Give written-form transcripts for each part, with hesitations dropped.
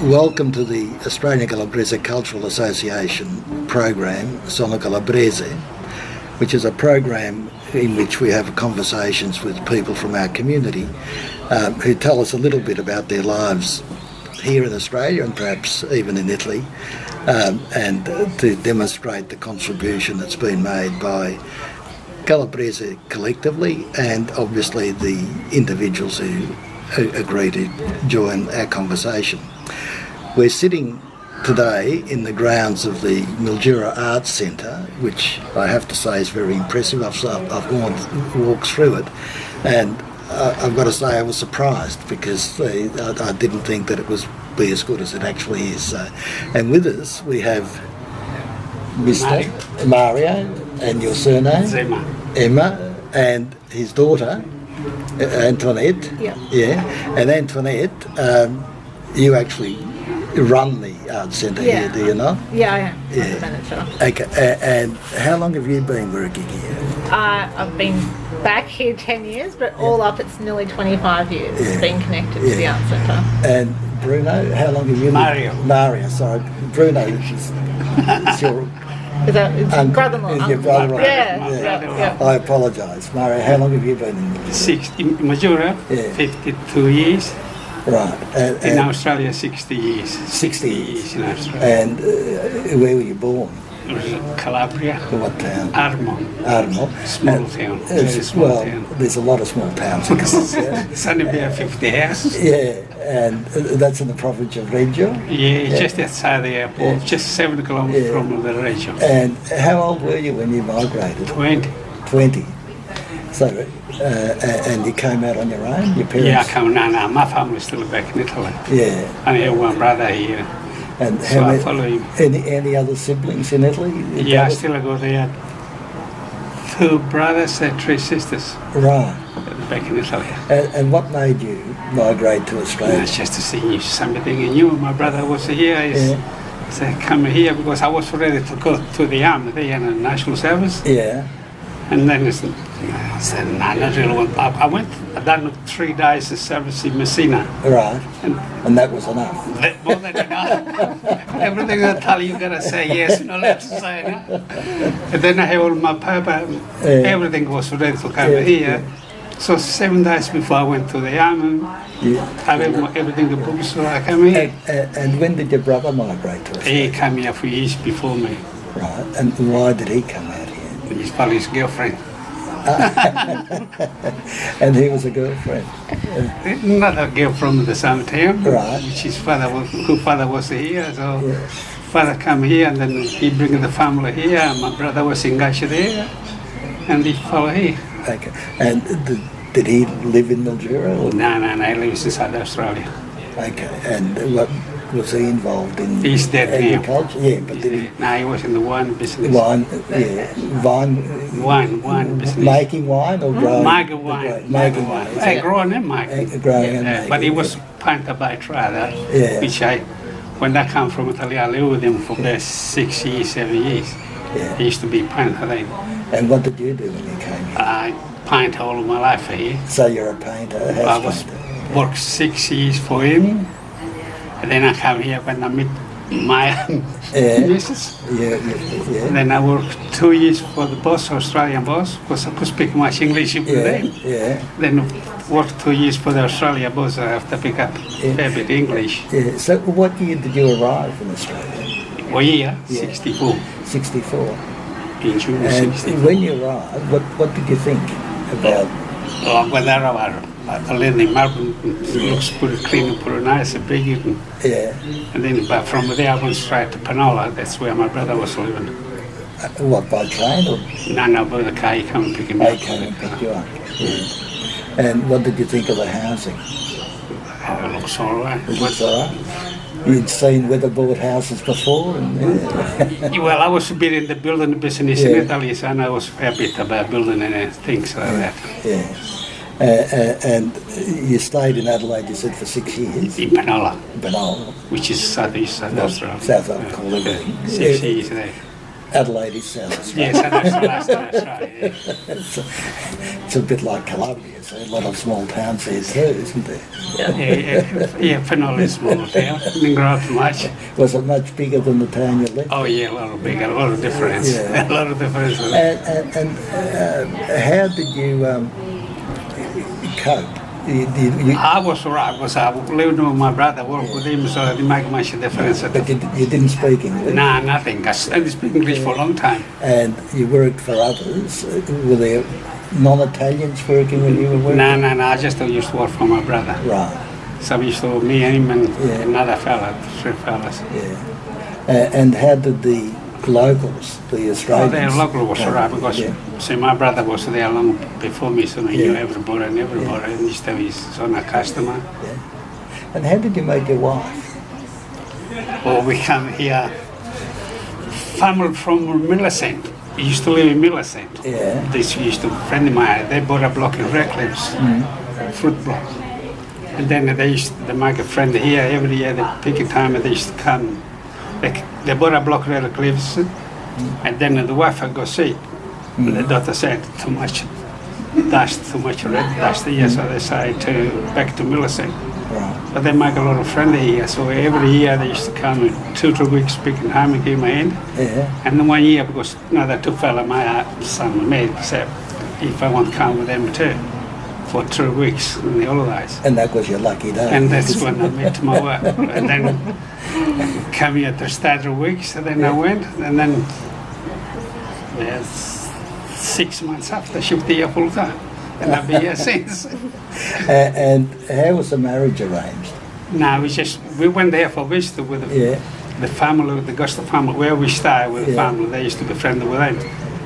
Welcome to the Australian Calabrese Cultural Association program, Sono Calabrese, which is a program in which we have conversations with people from our community who tell us a little bit about their lives here in Australia and perhaps even in Italy, and to demonstrate the contribution that's been made by Calabrese collectively and obviously the individuals who agree to join our conversation. We're sitting today in the grounds of the Mildura Arts Centre, which I have to say is very impressive. I've walked through it, and I've got to say I was surprised because I didn't think that it was be as good as it actually is. And with us we have Mr. Mario, and your surname? Zema. Emma, and his daughter Antonette. Yeah. And Antonette, you actually run the art centre here, do you not? Yeah, I am. I'm the manager. Okay, and how long have you been working here? I've been back here 10 years, but all up it's nearly 25 years being connected to the art centre. And Bruno, how long have you been? Mario, sorry. Bruno is your... Is that brother-in-law? Your brother-in-law. Yeah. I apologise. Mario, how long have you been in Mildura? 52 years. Right. In Australia, 60 years. 60 years in Australia. And where were you born? Calabria. What town? Armo. Small town. Very small town. There's a lot of small towns in Calabria. It's only about 50 houses. Yeah, and that's in the province of Reggio? Yeah, just outside the airport, just 7 kilometres from the Reggio. And how old were you when you migrated? 20. 20. So, and you came out on your own? Your parents? Yeah, I came. No, my family's still back in Italy. Yeah. I have one brother here. And so I follow him. Any other siblings in Italy? Yeah, I still go there. 2 brothers and 3 sisters. Right. Back in Italy. And what made you migrate to Australia? It's just to see something new. My brother was here. So I come here because I was ready to go to the army there in the national service. Yeah. And then I said, no, not really want. I done 3 days of service in Messina. Right. And that was enough. More than enough. Everything I tell you, gotta say yes, no left to say no. And then I have all my paper. Everything was ready to come here. So 7 days before I went to the army, I have everything the books, so I come here. And when did your brother migrate to Australia? He came here a few years before me. Right. And why did he come out here? His father's girlfriend. And he was a girlfriend? Another girl from the same town. Right. Whose father was here, so father come here and then he bring the family here. And my brother was engaged there, and he follow here. Okay. And did he live in Mildura? No, he lives in South Australia. Okay. And what was he involved in? He's dead agriculture? now. Yeah, but did he? No, he was in the wine business. Wine business. Making wine or growing? Making wine. Growing and making. Growing and making. But he was painter by trade, which when I come from Italy, I lived with him for about 6 years, 7 years. Yeah. He used to be painter then. And what did you do when you came here? I paint all of my life here. So you're a painter, a house painter? I worked 6 years for him, and then I come here when I meet my missus. Yeah. And then I worked 2 years for the boss, Australian boss, because I could speak much English with them. Yeah. Then worked 2 years for the Australian boss. I have to pick up a fair bit English. Yeah. So what year did you arrive in Australia? Well, yeah, 64. 64. In June and 64. When you arrived, what did you think about? When I arrived, I lived in Melbourne. It looks pretty clean and pretty nice and big. And then from there I went straight to Penola. That's where my brother was living. What, by train or? No, by the car. He came and picked me up. He came and picked you up. Yeah. And what did you think of the housing? It looks all right. It looks all right. You'd seen weatherboard houses before? Well, I was a bit in the building business in Italy, so I was a bit about building and things like that. Yeah. And you stayed in Adelaide, you said, for 6 years? In Penola. Penola. Which is southeast South Australia. South Australia. 6 years there. Adelaide is South Australia. Yes, that's right. Yeah. It's a bit like Calabrese. So a lot of small towns there too, isn't there? Yeah, Fenol is small town. Didn't grow up much. Was it much bigger than the town you lived? Oh yeah, a lot bigger, a lot of difference. Yeah. A lot of difference. And how did you cope? I was alright because I lived with my brother, worked with him, so it didn't make much difference. But you didn't speak English? Nah, nothing. I didn't speak English for a long time. And you worked for others. Were there non-Italians working when you were working? No. I just used to work for my brother. Right. So we used to, me, him, and another fella, 3 fellas. Yeah. And how did the locals, the Australians? The local was alright because see, my brother was there long before me, so he knew everybody and everybody, and used to be his own customer. Yeah. And how did you meet your wife? Well, we come here, family from Millicent. We used to live in Millicent. Yeah. This used to, friend of mine, they bought a block in Redcliffs, fruit block. And then they make a friend here every year, they pick a time and they used to come. They bought a block in Redcliffs, and then the wife would go see. The daughter said, too much dust, too much red dust here, so they decided to back to Millicent. Right. But they make a lot of friends here, so every year they used to come 2-3 weeks speaking home and give me in. Yeah. And then 1 year, because another 2 fellas, my son made, said if I want to come with them too for 3 weeks in the holidays. And that was your lucky day. And that's when I met my wife. And then come here to start the weeks, and then I went, and then 6 months after, shipped here full time. And I've been here since. And how was the marriage arranged? No, we went there for visit with the family, the Gusta family, where we stay with the family. They used to be friendly with them.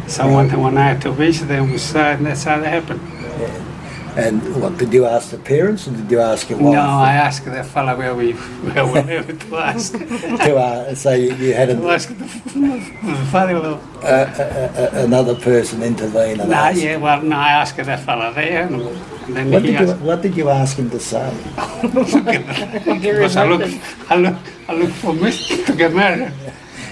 So one time when I had to visit them, we saw, and that's how it happened. Yeah. And what, did you ask the parents or did you ask your wife? No, I asked that fella where we lived to ask. So you had To ask the father-in-law. another person intervene and ask? I asked that fella there, and then What did you ask him to say? Because I look for me to get married.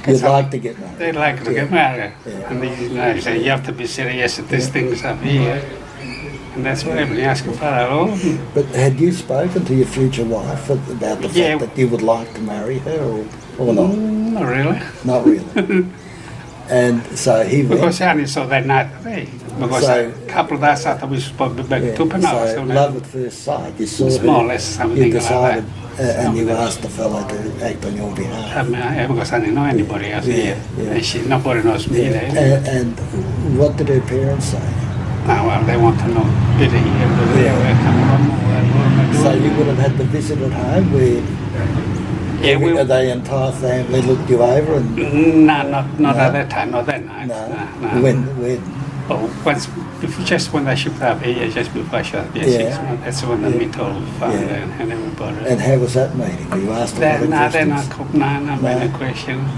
You'd like to get married? They like to get married. Yeah. And they say, you have to be serious at these things up here. And that's why I've been asking for that all. But had you spoken to your future wife about the fact that you would like to marry her or not? Not really. Not really. And so he went. Because I only saw that night today. Because a couple of days after we supposed to be back to Penal. So love at first sight. You saw her. More or less something You decided, like that. and you asked the fellow to act on your behalf. Because I didn't know anybody else here. And nobody knows me there. And what did her parents say? Well, they want to know, did he here, did they, where come from, where So you would have had the visit at home where the entire family looked you over and... No, not at that time, not that night. No. When? Just when I shipped up here, just before I shot, 6 months, that's when I meet all the family and everybody. And how was that meeting? Were you asked a lot of questions? No, many questions.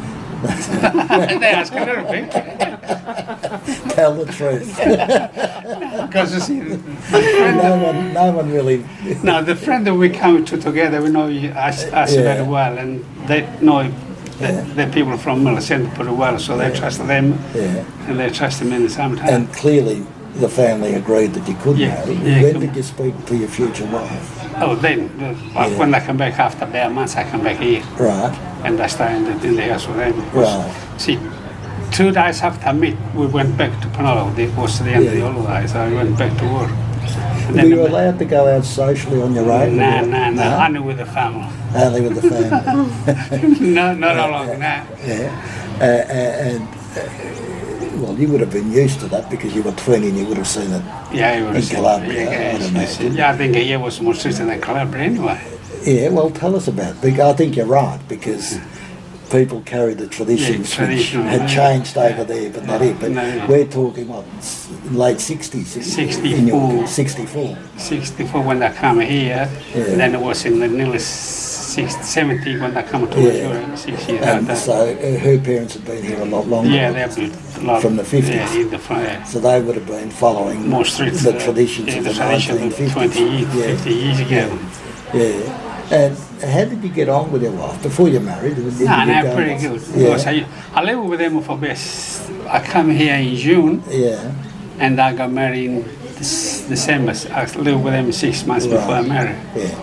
They ask a little bit. Tell the truth. Because you see, no one really... No, the friend that we come to together, we know us very well, and they know the people from Millicent pretty well, so they trust them, and they trust them in the same time. And clearly the family agreed that you could marry. When did you speak to your future wife? Oh, then, when I come back after bare months, I come back here. Right. And I stay in the house with them. Right. See, 2 days after I meet, we went back to Penal. It was the end of the holidays, so I went back to work. Were you allowed to go out socially on your own? No, only with the family. Only with the family? Not alone, no. Yeah. Well, you would have been used to that because you were 20 and you would have seen it in Calabria, I'd imagine. Yeah, I think here was more strict than Calabria anyway. Yeah, well, tell us about it. I think you're right because people carry the traditions which had changed over there, but not here. But we're talking, late 60s? 64. 64. 64 when I come here, and then it was in the nearly 70 when I come to Australia, 6 years And after. so her parents had been here a lot longer. Yeah, they've been a lot. From the 50s. Yeah, in the front. So they would have been following More strict, the traditions of the tradition 1950s. 20 years, 50 years ago. Yeah. And how did you get on with your wife before you married? Did you No, go- pretty good. Yeah. Because I lived with them for I come here in June, Yeah. and I got married in December. I lived with them 6 months before I married. Yeah.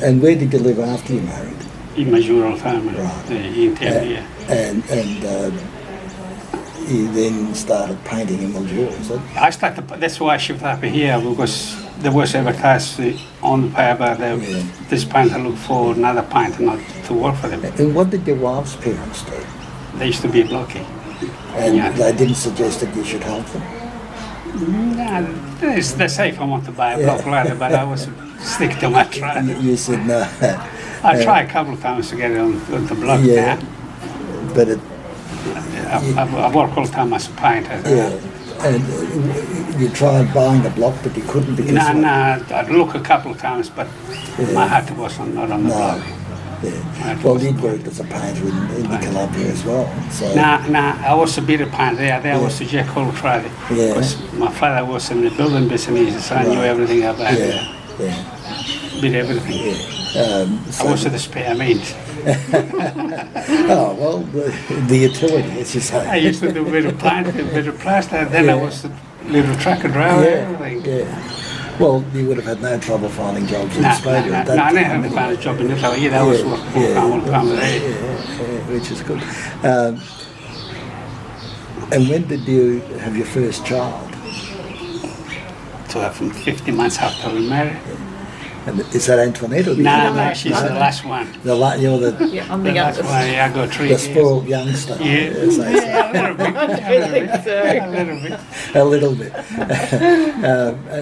And where did you live after you married? In my rural family, Right. in Tanzania. And you then started painting in mildura, is it? I started. That's why I shifted up here, because there was advertised on the paper that this painter looked for another painter not to work for them. And what did your wife's parents do? They used to be blocky. And Yeah. they didn't suggest that you should help them? No, they say if I want to buy a block ladder, but I was stick to my try. You said no. I tried a couple of times to get it on the block Yeah. now. But it, I work all the time as a painter. yeah. And you tried buying a block, but you couldn't because... No, I'd look a couple of times, but my heart was not on the block. Yeah. Well, you'd worked as a painter in the Calabrese as well. So. I was a bit of painter there. There was a Jack all tried it. Yeah. Because my father was in the building business, so I knew everything about it. Yeah. Bit everything. Yeah. I was at the spare means. Oh, well, the utility, as you say. I used to do a bit of paint, a bit of plaster, then I was a little trucker driver, everything. Yeah. Well, you would have had no trouble finding jobs in No, Australia at that I time. never had to find a job in Italy. Yeah, that was all come there. Which is good. And when did you have your first child? So from 50 months after we married. And is that Antonette or the No, she's the last one. You're the Yeah, I'm the The last youngest. one, I got 3 the years. spoiled youngster. Yeah, as they say. yeah, a little bit. I think so. A little bit. A little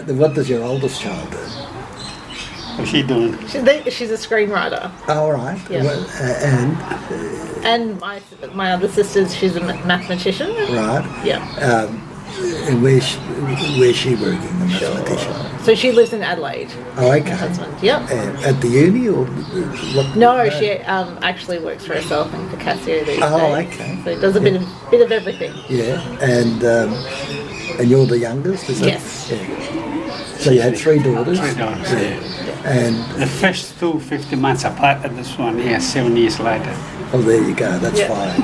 bit. What does your oldest child do? What's she doing? She's a screenwriter. All right. Yeah. Well, And my other sister, she's a mathematician. right. Yeah. And where's she working, the mathematician? So she lives in Adelaide. Oh, My okay. husband. Yep. At the uni or what? No, she actually works for herself in Picasso these Oh, days. okay. So does a bit of everything. Yeah. And you're the youngest, is it? Yes. Yeah. So you had 3 daughters. 3 daughters, And The first 2, 50 months apart, and this one here, 7 years later. oh, there you go. That's fine.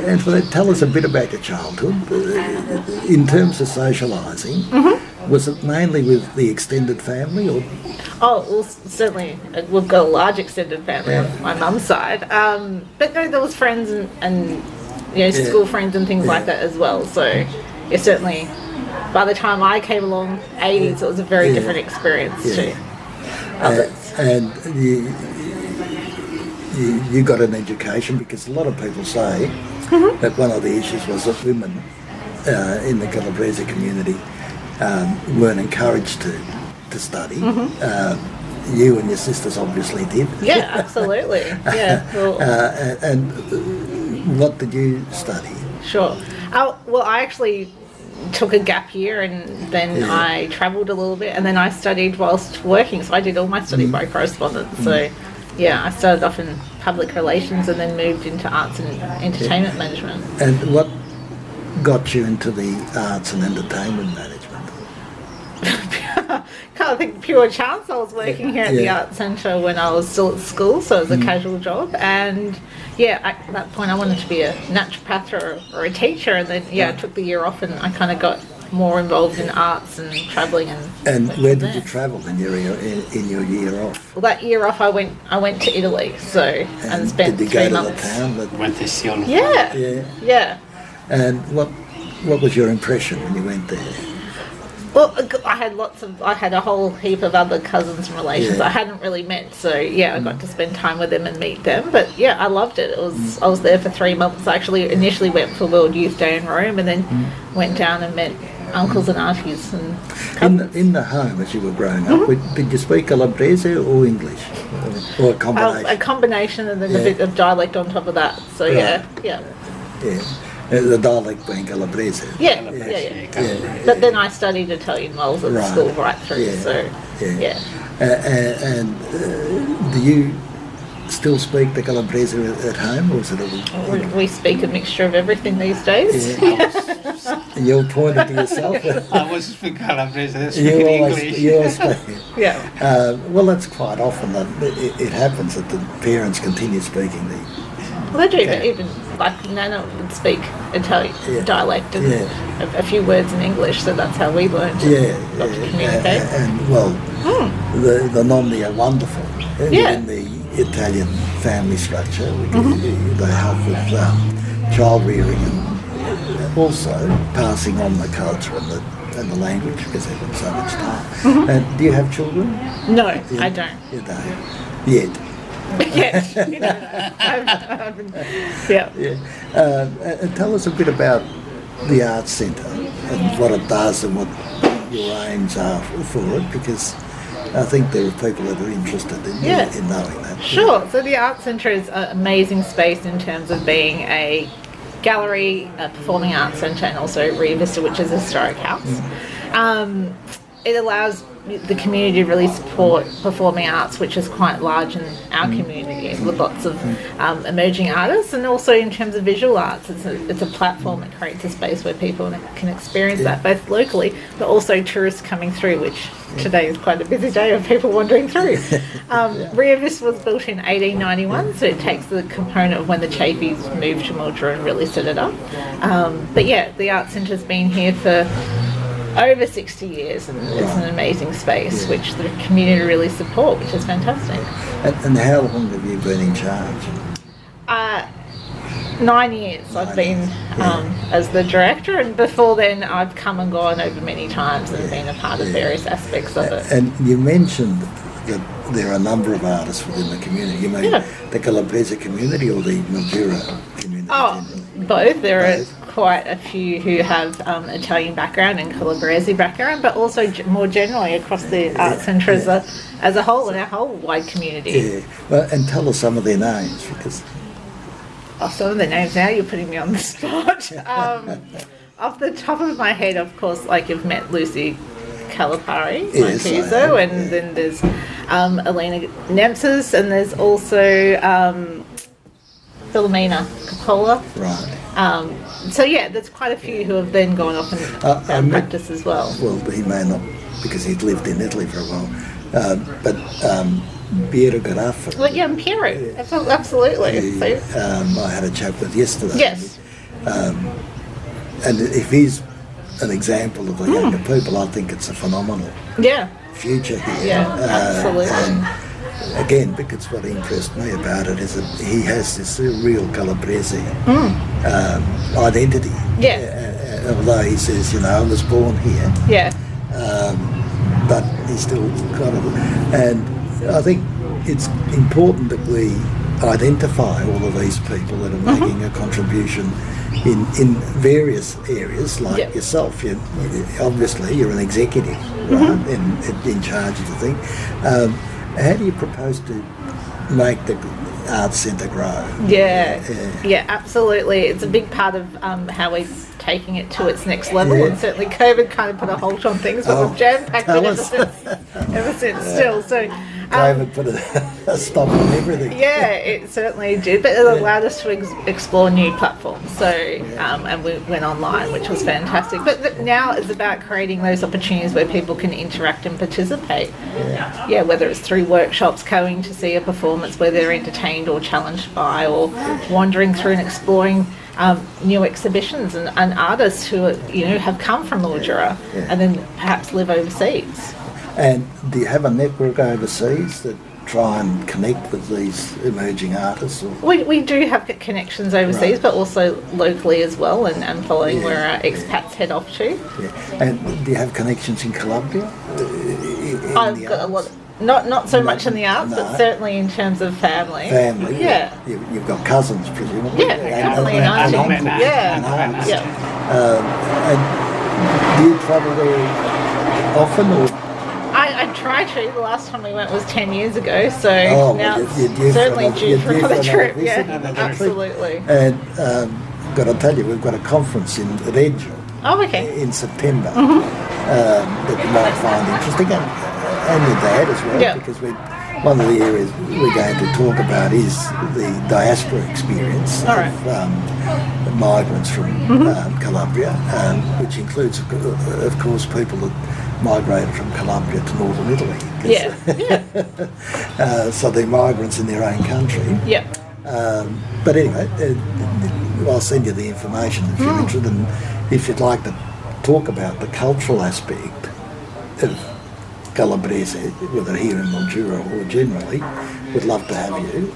And tell us a bit about your childhood. In terms of socialising, was it mainly with the extended family or? Oh, well, certainly we've got a large extended family on my mum's side. But no, there was friends and school friends and things like that as well. So yeah, certainly by the time I came along, 80s, it was a very different experience too. And you got an education, because a lot of people say that one of the issues was that women in the Calabrese community weren't encouraged to study. You and your sisters obviously did. Yeah, absolutely. Yeah. Well, And what did you study? sure. Well, I actually took a gap year and then I travelled a little bit and then I studied whilst working. So I did all my study by correspondence. So yeah, I started off in public relations and then moved into arts and entertainment management. And what got you into the arts and entertainment management? Kind of think pure chance. I was working here at the Art Centre when I was still at school, so it was a casual job. And yeah, at that point I wanted to be a naturopath or a teacher. And then I took the year off and I kind of got more involved in arts and travelling and. And where did you travel in your year off? Well, that year off I went to Italy, and spent did you 3 go to months. the town? That, Went to see all of Yeah. And what was your impression when you went there? Well, I had a whole heap of other cousins and relations I hadn't really met, so I got to spend time with them and meet them. But I loved it. I was there for 3 months. I actually initially went for World Youth Day in Rome, and then went down and met uncles and aunties and cousins. In the home as you were growing up, did you speak Calabrese or English, or a combination? A combination, and then a bit of dialect on top of that. So yeah. The dialect being Calabrese. Yeah. But then I studied Italian while I was at school right through. Yeah. So And do you still speak the Calabrese at home, or is it all? We speak a mixture of everything these days. And you're pointing to yourself. I was speaking Calabrese, You speaking always, English. you always speak. Yeah. Well, that's quite often that it happens that the parents continue speaking the. Well, they do, but even like Nana would speak Italian dialect and a few words in English, so that's how we learned to communicate. And well, the nonni are wonderful in the Italian family structure. They help with child rearing and also passing on the culture and the language because they've got so much time. And do you have children? No, I don't. You don't yet. Yes. And tell us a bit about the Arts Centre and what it does and what your aims are for it, because I think there are people that are interested in knowing that. Sure. So the Arts Centre is an amazing space in terms of being a gallery, a performing arts centre, and also Rio Vista, which is a historic house. It allows the community to really support performing arts, which is quite large in our community, with lots of emerging artists, and also in terms of visual arts, it's a platform that creates a space where people can experience that both locally, but also tourists coming through, which today is quite a busy day of people wandering through. Rio Vista was built in 1891, so it takes the component of when the Chafies moved to Mildura and really set it up. But yeah, the Arts Centre's been here for over 60 years, and it's an amazing space which the community really support, which is fantastic. And how long have you been in charge? 9 years I've been as the director, and before then I've come and gone over many times and been a part of various aspects of it. And you mentioned that there are a number of artists within the community. You mean the Calabrese community or the Mildura community? Oh, both. There are quite a few who have Italian background and Calabrese background, but also more generally across the Arts Centre as a whole, and our whole wide community. Yeah. Well, and tell us some of their names, because... Some of the names now, you're putting me on the spot. Off the top of my head, of course, like you've met Lucy Calipari, and then there's Elena Nemses, and there's also Philomena Coppola. Right. So yeah, there's quite a few who have then gone off and found practice as well. Well, he may not, because he'd lived in Italy for a while, but Piero Garaffa. Well, yeah, and Piero, absolutely. I had a chat with yesterday. Yes. And if he's an example of the younger people, I think it's a phenomenal future here. Yeah, absolutely. And again, because what impressed me about it is that he has this real Calabrese identity. Yeah. Although he says, I was born here. Yeah. But he's still kind of... And I think it's important that we identify all of these people that are making a contribution in various areas, like yourself. Obviously, you're an executive, right, in charge of the thing. How do you propose to make the Arts Centre grow? Yeah, absolutely. It's a big part of how we're taking it to its next level, and certainly COVID kind of put a halt on things, but we've jam-packed it ever since still. So COVID put a stop on everything. Yeah, it certainly did, but it allowed us to explore new platforms. So, and we went online, which was fantastic. But now it's about creating those opportunities where people can interact and participate. Yeah, whether it's through workshops, going to see a performance where they're entertained or challenged by, or wandering through and exploring new exhibitions and artists who have come from Mildura and then perhaps live overseas. And do you have a network overseas that try and connect with these emerging artists? Or? We do have connections overseas, but also locally as well, and following where our expats head off to. Yeah. And do you have connections in Colombia? I've got a lot. Not so much in the arts, but certainly in terms of family. Family, yeah. You've got cousins, presumably. Yeah, currently an auntie. And do you travel there often, or? I try to. The last time we went was 10 years ago, so now you're certainly due for another trip. Yeah, absolutely. And got to tell you, we've got a conference in Reggio. Oh, okay. In September that you might find interesting, and your dad as well, because one of the areas we're going to talk about is the diaspora experience All right. of migrants from Calabria, which includes, of course, people that migrated from Calabria to northern Italy. So they're migrants in their own country. Yeah. But anyway, I'll send you the information if you're interested, and if you'd like to talk about the cultural aspect of Calabrese, whether here in Mildura or generally, we'd love to have you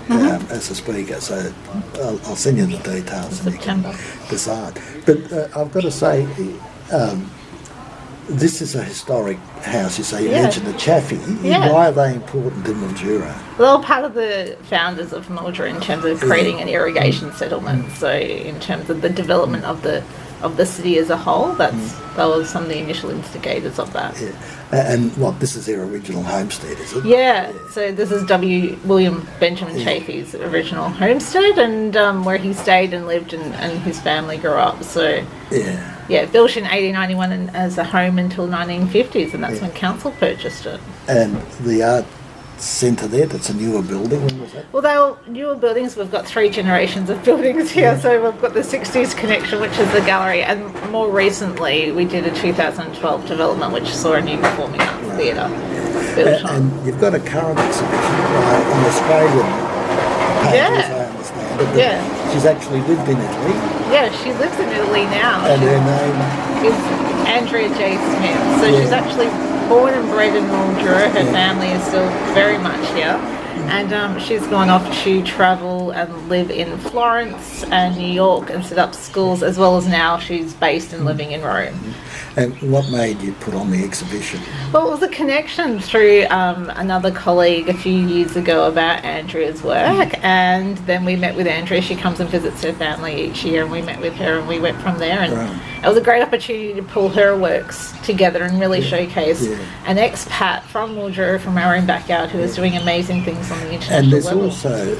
as a speaker. So I'll send you the details and you can decide. But I've got to say, this is a historic house. You say you mentioned the Chaffee. Yeah. Why are they important in Mildura? Well, part of the founders of Mildura in terms of creating an irrigation settlement. So in terms of the development of the city as a whole, that was some of the initial instigators of that. Yeah. And what, this is their original homestead, is it? Yeah, so this is William Benjamin Chaffee's original homestead, and where he stayed and lived and his family grew up. So built in 1891 and as a home until 1950s, and that's when council purchased it. And the art centre there, that's a newer building, when was that? Well, they were newer buildings. We've got 3 generations of buildings here. So we've got the 60s connection, which is the gallery, and more recently we did a 2012 development which saw a new performing arts theatre built on. And you've got a current exhibition by an Australian painter, as I understand it. But she's actually lived in Italy. Yeah, she lives in Italy now. And her name is Andrea J. Smith. So she's actually born and bred in Mildura. Her family is still very much here. And she's gone off to travel and live in Florence and New York and set up schools, as well as now she's based and living in Rome. And what made you put on the exhibition? Well, it was a connection through another colleague a few years ago about Andrea's work, and then we met with Andrea. She comes and visits her family each year, and we met with her and we went from there. And it was a great opportunity to pull her works together and really showcase an expat from Mildura, from our own backyard, who is doing amazing things on the international And there's level. also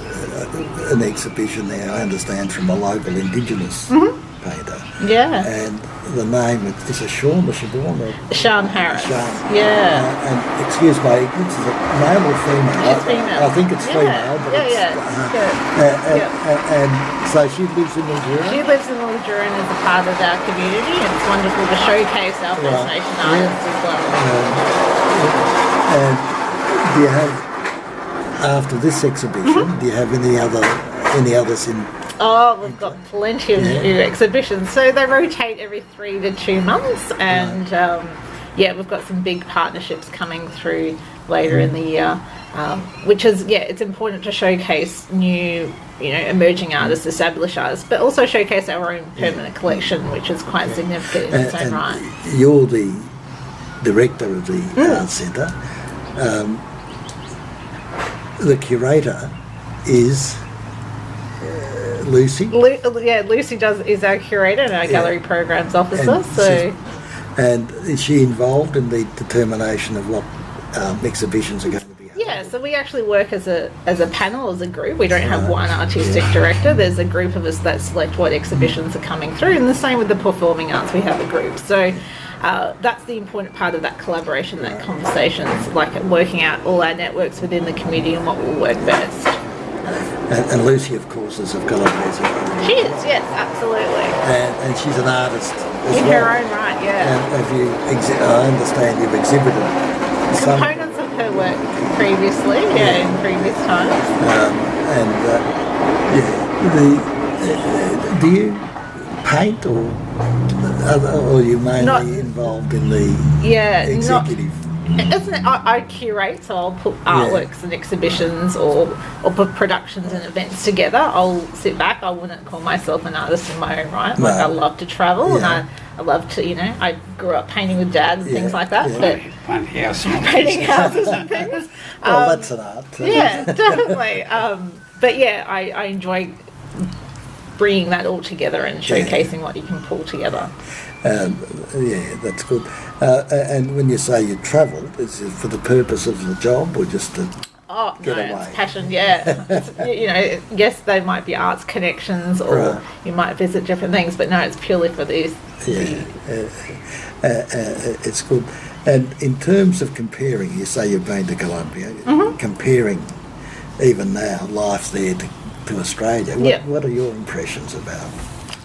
an exhibition there, I understand, from a local Indigenous painter. Yeah. And the name is a Sean, was she born? Sean Harris. Sean. Yeah. And excuse my ignorance, is it male or female? She's female. I think it's female. But and so she lives in Mildura? She lives in Mildura and is a part of our community. It's wonderful to showcase our First Nation artists as well. And do you have, after this exhibition, do you have any others in? Oh, we've got plenty of new exhibitions. So they rotate every 3 to 2 months, and we've got some big partnerships coming through later in the year, which is it's important to showcase new, emerging artists, established artists, but also showcase our own permanent collection, which is quite significant in its own right. You're the director of the art centre. The curator is Lucy. Lucy is our curator and our gallery programs officer. And is she involved in the determination of what exhibitions are going to be? Yeah, so we actually work as a panel, as a group. We don't have one artistic director. There's a group of us that select what exhibitions are coming through, and the same with the performing arts. We have a group. So that's the important part of that collaboration, that conversations, like working out all our networks within the community and what will work best. And Lucy, of course, is of Calabrese. She is, yes, absolutely. And she's an artist as in well. her own right, yeah. And have you? I understand you've exhibited components of her work previously, in previous times. Do you paint or are you mainly involved in the executive? I curate, so I'll put artworks and exhibitions or put productions and events together. I'll sit back. I wouldn't call myself an artist in my own right. Like I love to travel and I love to, I grew up painting with Dad and things like that. But painting houses and things. Well, that's an art. Yeah, definitely. But I enjoy bringing that all together and showcasing what you can pull together. That's good. And when you say you travelled, is it for the purpose of the job or just to get away? It's passion, yes, they might be arts connections or you might visit different things, but no, it's purely for these. It's good. And in terms of comparing, you say you've been to Colombia, comparing even now life there to Australia, what are your impressions about?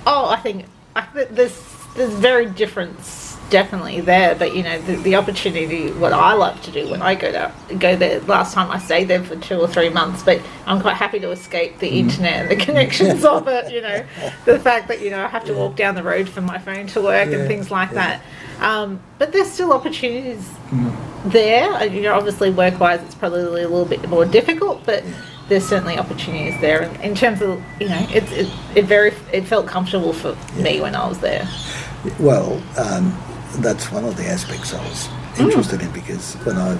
Oh, I think there's very difference definitely there, but the opportunity, what I like to do when I go there. Last time I stayed there for 2 or 3 months, but I'm quite happy to escape the internet and the connections of it. The fact that I have to walk down the road for my phone to work and things like that. But there's still opportunities there. Obviously work-wise, it's probably a little bit more difficult, but there's certainly opportunities there. And in terms of it felt comfortable for me when I was there. Well, that's one of the aspects I was interested in, because when I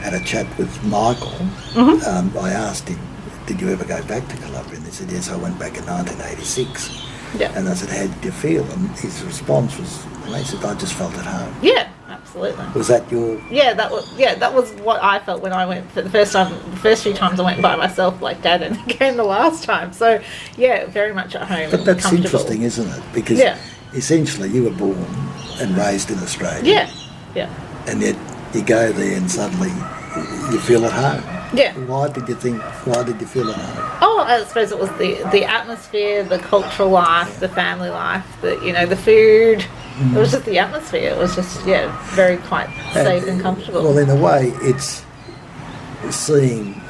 had a chat with Michael, I asked him, did you ever go back to Colombia? And he said, yes, I went back in 1986. Yeah. And I said, how did you feel? And his response was, he said, I just felt at home. Yeah, absolutely. Was that your... Yeah, that was what I felt when I went for the first time. The first few times I went by myself, like Dad, and again the last time. So, yeah, very much at home. But that's interesting, isn't it? Because essentially you were born and raised in Australia. Yeah. And yet you go there and suddenly you feel at home. Yeah. Why did you feel at home? Oh, I suppose it was the atmosphere, the cultural life, the family life, the food. It was just the atmosphere. It was just, very quite safe and comfortable. Well, in a way, it's seeing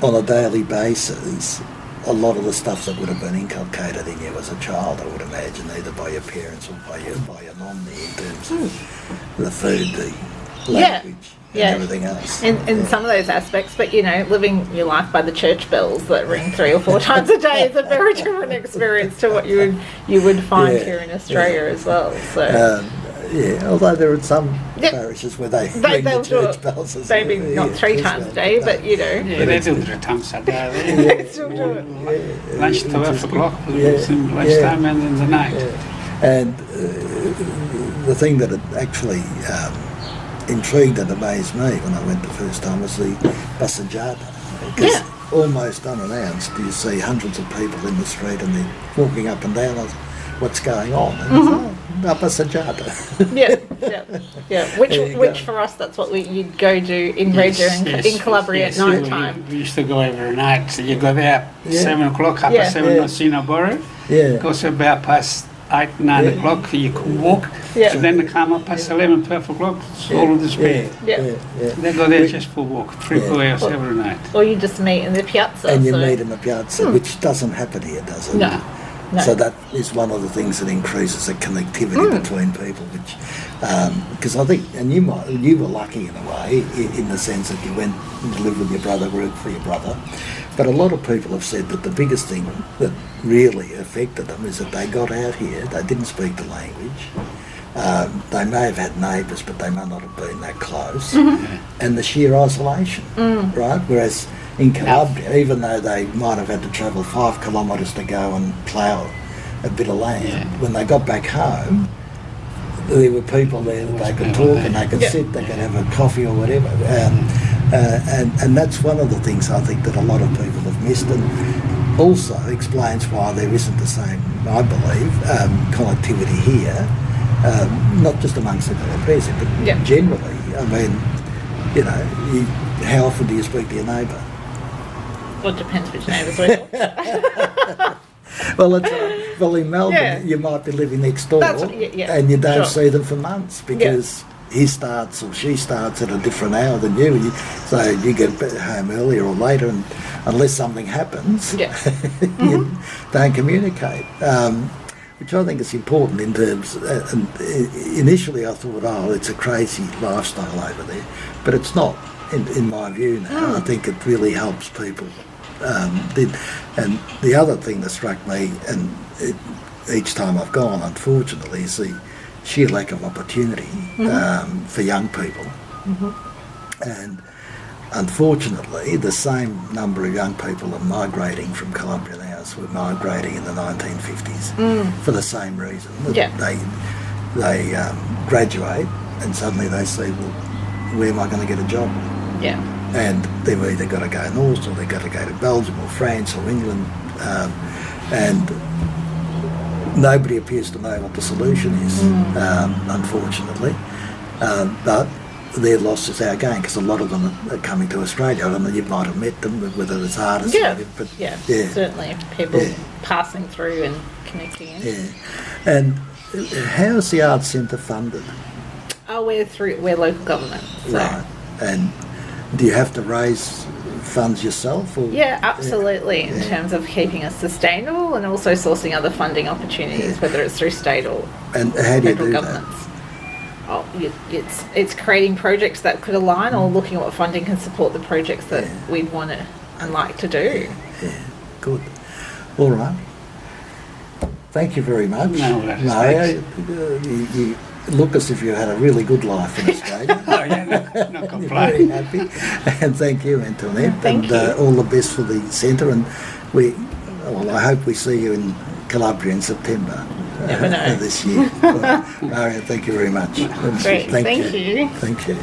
on a daily basis a lot of the stuff that would have been inculcated in you as a child, I would imagine, either by your parents or by your mum there, in terms of the food, the language, and everything else. In some of those aspects, but living your life by the church bells that ring 3 or 4 times a day is a very different experience to what you would find here in Australia as well. So. Although there are some parishes where they ring the church bells as well. Maybe not 3 times a day, but Yeah, they do 3 times a day. They still do it. Lunch 12 o'clock, lunchtime and in the night. And the thing that actually intrigued and amazed me when I went the first time was the passeggiata. Because almost unannounced, you see hundreds of people in the street and they're walking up and down. What's going on? And passeggiata. Which for us, that's what you'd go do in Reggio in Calabria at night time. We used to go every night. So you go there 7 o'clock, 7:30 Messina Borough. Goes about past 8, 9 o'clock. You can walk. And then come up past 11, 12 o'clock. It's all of the speed. They go there just for a walk, 3-4 hours every night. Or you just meet in the piazza. And you meet in the piazza, which doesn't happen here, does it? No. So that is one of the things that increases the connectivity between people, which, because I think, and you were lucky in a way, in the sense that you went to live with your brother, work for your brother, but a lot of people have said that the biggest thing that really affected them is that they got out here, they didn't speak the language, they may have had neighbours, but they may not have been that close, and the sheer isolation, right? Whereas in Calabria, even though they might have had to travel 5 kilometres to go and plough a bit of land, when they got back home, there were people there that they could talk and they could sit, they could have a coffee or whatever. And that's one of the things I think that a lot of people have missed, and also explains why there isn't the same, I believe, connectivity here, not just amongst the Calabrese, but generally. I mean, how often do you speak to your neighbour? Well, it depends which neighbours we're talking. Well, in Melbourne, you might be living next door, and you don't see them for months because he starts or she starts at a different hour than you. So you get home earlier or later, and unless something happens, you don't communicate. Which I think is important in terms. And initially, I thought, it's a crazy lifestyle over there, but it's not. In my view now, I think it really helps people. And the other thing that struck me, and each time I've gone, unfortunately, is the sheer lack of opportunity for young people. And unfortunately, the same number of young people are migrating from Colombia now as were migrating in the 1950s for the same reason. They graduate and suddenly they say, well, where am I going to get a job? And they've either got to go north or they've got to go to Belgium or France or England, and nobody appears to know what the solution is, unfortunately. But their loss is our gain because a lot of them are coming to Australia. I mean, you might have met them, whether it's artists. Yeah, maybe, but certainly people passing through and connecting in. Yeah. And how's the Arts Centre funded? Oh, we're local government. So. Right. And do you have to raise funds yourself? Or? Yeah, absolutely. In terms of keeping us sustainable and also sourcing other funding opportunities, whether it's through state or and how do you federal do governments. Oh, it's creating projects that could align or looking at what funding can support the projects that we'd want to and like to do. Yeah, good. All right. Thank you very much. No, that's Mario, you look as if you had a really good life in Australia. Oh, yeah, no Very complaint. happy. And thank you, Antonette. Thank and all the best for the centre. And I hope we see you in Calabria in September Never know. this year. Mario, thank you very much. Great. Thank you. Thank you.